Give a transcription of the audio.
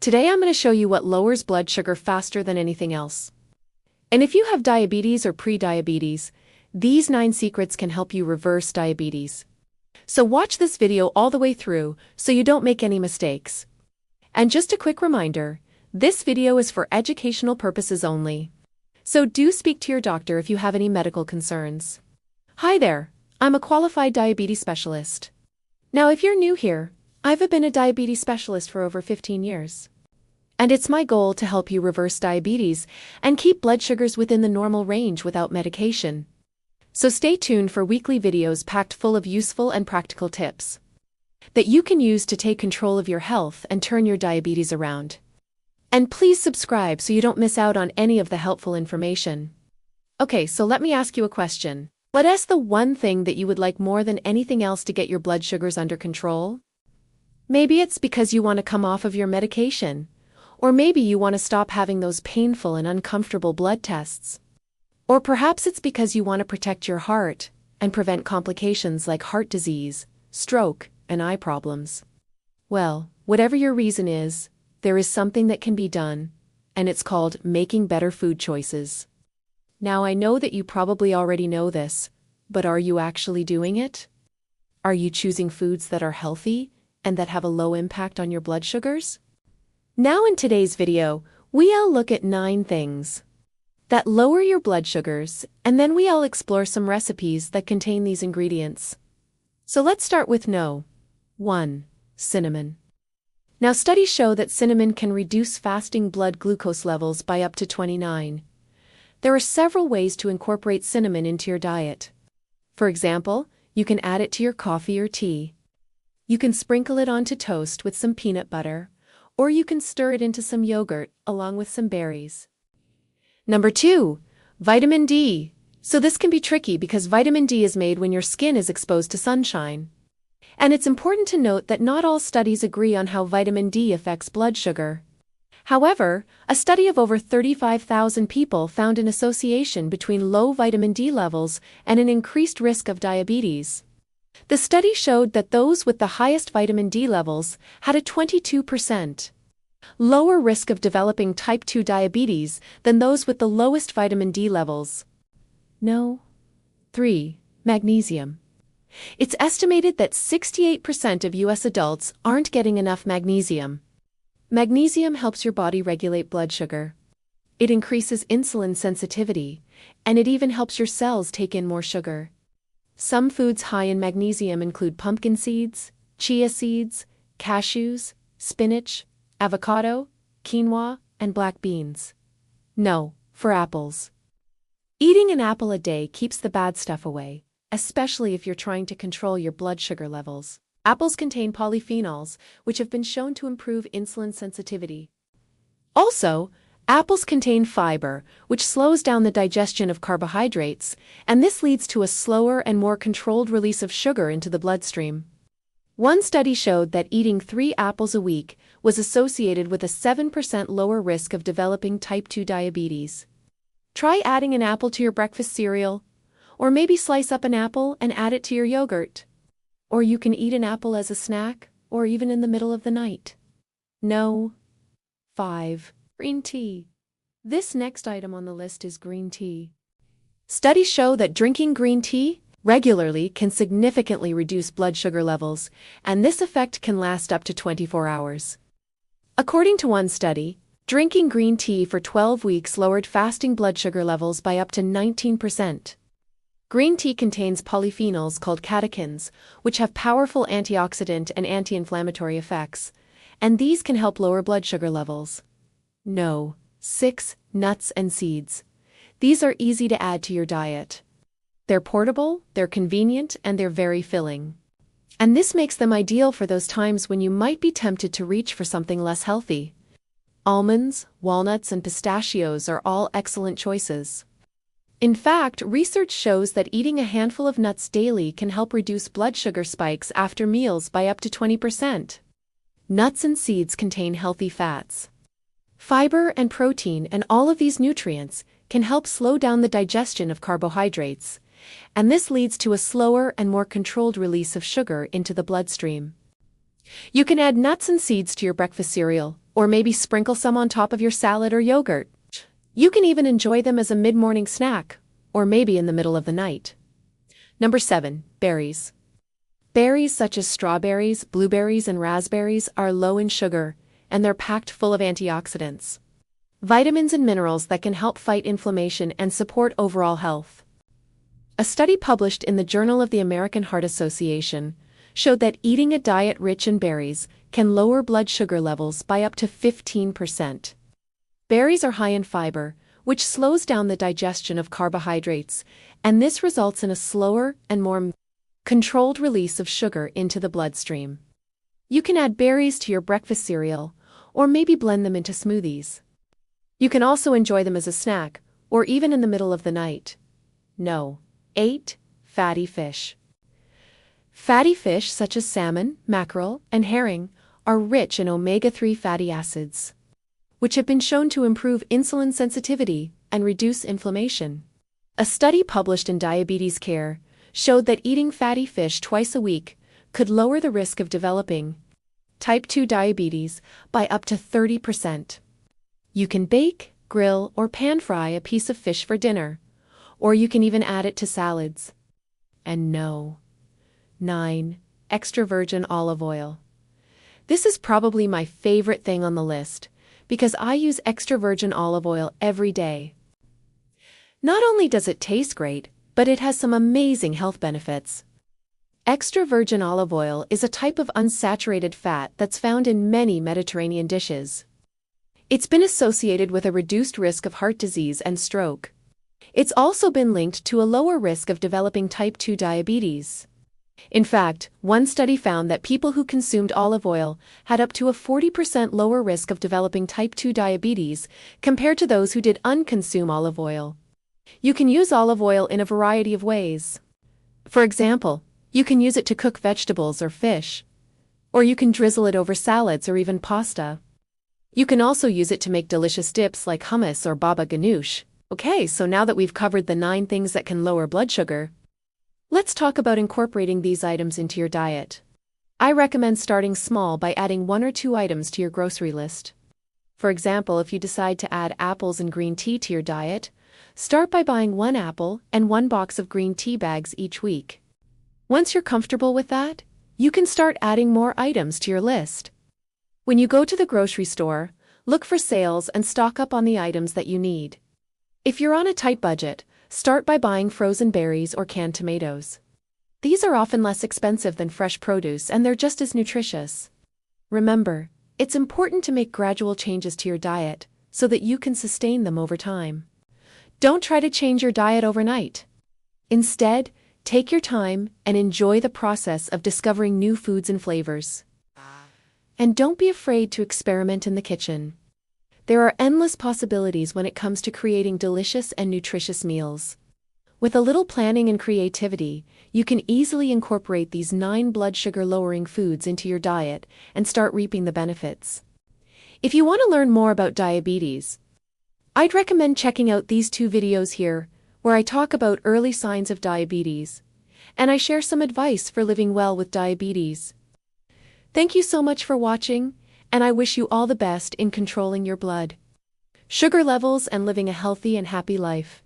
Today I'm going to show you what lowers blood sugar faster than anything else. And if you have diabetes or pre-diabetes, these 9 secrets can help you reverse diabetes. So watch this video all the way through so you don't make any mistakes. And just a quick reminder, this video is for educational purposes only. So do speak to your doctor if you have any medical concerns. Hi there, I'm a qualified diabetes specialist. Now if you're new here, I've been a diabetes specialist for over 15 years. And it's my goal to help you reverse diabetes and keep blood sugars within the normal range without medication. So stay tuned for weekly videos packed full of useful and practical tips that you can use to take control of your health and turn your diabetes around. And please subscribe so you don't miss out on any of the helpful information. Okay, so let me ask you a question. What is the one thing that you would like more than anything else to get your blood sugars under control? Maybe it's because you want to come off of your medication. Or maybe you want to stop having those painful and uncomfortable blood tests. Or perhaps it's because you want to protect your heart and prevent complications like heart disease, stroke, and eye problems. Well, whatever your reason is, there is something that can be done, and it's called making better food choices. Now I know that you probably already know this, but are you actually doing it? Are you choosing foods that are healthy and that have a low impact on your blood sugars? Now in today's video, we'll look at 9 things that lower your blood sugars, and then we'll explore some recipes that contain these ingredients. So let's start with 1. Cinnamon. Now studies show that cinnamon can reduce fasting blood glucose levels by up to 29. There are several ways to incorporate cinnamon into your diet. For example, you can add it to your coffee or tea. You can sprinkle it onto toast with some peanut butter, or you can stir it into some yogurt along with some berries. 2. Vitamin D. So this can be tricky because vitamin D is made when your skin is exposed to sunshine. And it's important to note that not all studies agree on how vitamin D affects blood sugar. However, a study of over 35,000 people found an association between low vitamin D levels and an increased risk of diabetes. The study showed that those with the highest vitamin D levels had a 22% lower risk of developing type 2 diabetes than those with the lowest vitamin D levels. 3. Magnesium. It's estimated that 68% of U.S. adults aren't getting enough magnesium. Magnesium helps your body regulate blood sugar. It increases insulin sensitivity, and it even helps your cells take in more sugar. Some foods high in magnesium include pumpkin seeds, chia seeds, cashews, spinach, avocado, quinoa, and black beans. No, for apples. Eating an apple a day keeps the bad stuff away, especially if you're trying to control your blood sugar levels. Apples contain polyphenols, which have been shown to improve insulin sensitivity. Also, apples contain fiber, which slows down the digestion of carbohydrates, and this leads to a slower and more controlled release of sugar into the bloodstream. One study showed that eating 3 apples a week was associated with a 7% lower risk of developing type 2 diabetes. Try adding an apple to your breakfast cereal, or maybe slice up an apple and add it to your yogurt. Or you can eat an apple as a snack, or even in the middle of the night. 5. Green tea. This next item on the list is green tea. Studies show that drinking green tea regularly can significantly reduce blood sugar levels, and this effect can last up to 24 hours. According to one study, drinking green tea for 12 weeks lowered fasting blood sugar levels by up to 19%. Green tea contains polyphenols called catechins, which have powerful antioxidant and anti-inflammatory effects, and these can help lower blood sugar levels. 6. Nuts and seeds. These are easy to add to your diet. They're portable, they're convenient, and they're very filling. And this makes them ideal for those times when you might be tempted to reach for something less healthy. Almonds, walnuts, and pistachios are all excellent choices. In fact, research shows that eating a handful of nuts daily can help reduce blood sugar spikes after meals by up to 20%. Nuts and seeds contain healthy fats, fiber, and protein, and all of these nutrients can help slow down the digestion of carbohydrates, and this leads to a slower and more controlled release of sugar into the bloodstream. You can add nuts and seeds to your breakfast cereal, or maybe sprinkle some on top of your salad or yogurt. You can even enjoy them as a mid-morning snack, or maybe in the middle of the night. Number 7. Berries. Berries such as strawberries, blueberries, and raspberries are low in sugar, and they're packed full of antioxidants, vitamins and minerals that can help fight inflammation and support overall health. A study published in the Journal of the American Heart Association showed that eating a diet rich in berries can lower blood sugar levels by up to 15%. Berries are high in fiber, which slows down the digestion of carbohydrates, and this results in a slower and more controlled release of sugar into the bloodstream. You can add berries to your breakfast cereal, or maybe blend them into smoothies. You can also enjoy them as a snack, or even in the middle of the night. No. 8. Fatty fish. Fatty fish such as salmon, mackerel, and herring are rich in omega-3 fatty acids, which have been shown to improve insulin sensitivity and reduce inflammation. A study published in Diabetes Care showed that eating fatty fish twice a week could lower the risk of developing type 2 diabetes by up to 30%. You can bake, grill, or pan-fry a piece of fish for dinner, or you can even add it to salads. And no. 9. Extra virgin olive oil. This is probably my favorite thing on the list, because I use extra virgin olive oil every day. Not only does it taste great, but it has some amazing health benefits. Extra virgin olive oil is a type of unsaturated fat that's found in many Mediterranean dishes. It's been associated with a reduced risk of heart disease and stroke. It's also been linked to a lower risk of developing type 2 diabetes. In fact, one study found that people who consumed olive oil had up to a 40% lower risk of developing type 2 diabetes compared to those who did unconsume olive oil. You can use olive oil in a variety of ways. For example, you can use it to cook vegetables or fish, or you can drizzle it over salads or even pasta. You can also use it to make delicious dips like hummus or baba ganoush. Okay, so now that we've covered the 9 things that can lower blood sugar, let's talk about incorporating these items into your diet. I recommend starting small by adding 1 or 2 items to your grocery list. For example, if you decide to add apples and green tea to your diet, start by buying 1 apple and 1 box of green tea bags each week. Once you're comfortable with that, you can start adding more items to your list. When you go to the grocery store, look for sales and stock up on the items that you need. If you're on a tight budget, start by buying frozen berries or canned tomatoes. These are often less expensive than fresh produce and they're just as nutritious. Remember, it's important to make gradual changes to your diet so that you can sustain them over time. Don't try to change your diet overnight. Instead, take your time and enjoy the process of discovering new foods and flavors. And don't be afraid to experiment in the kitchen. There are endless possibilities when it comes to creating delicious and nutritious meals. With a little planning and creativity, you can easily incorporate these 9 blood sugar lowering foods into your diet and start reaping the benefits. If you want to learn more about diabetes, I'd recommend checking out these 2 videos here, where I talk about early signs of diabetes, and I share some advice for living well with diabetes. Thank you so much for watching, and I wish you all the best in controlling your blood sugar levels and living a healthy and happy life.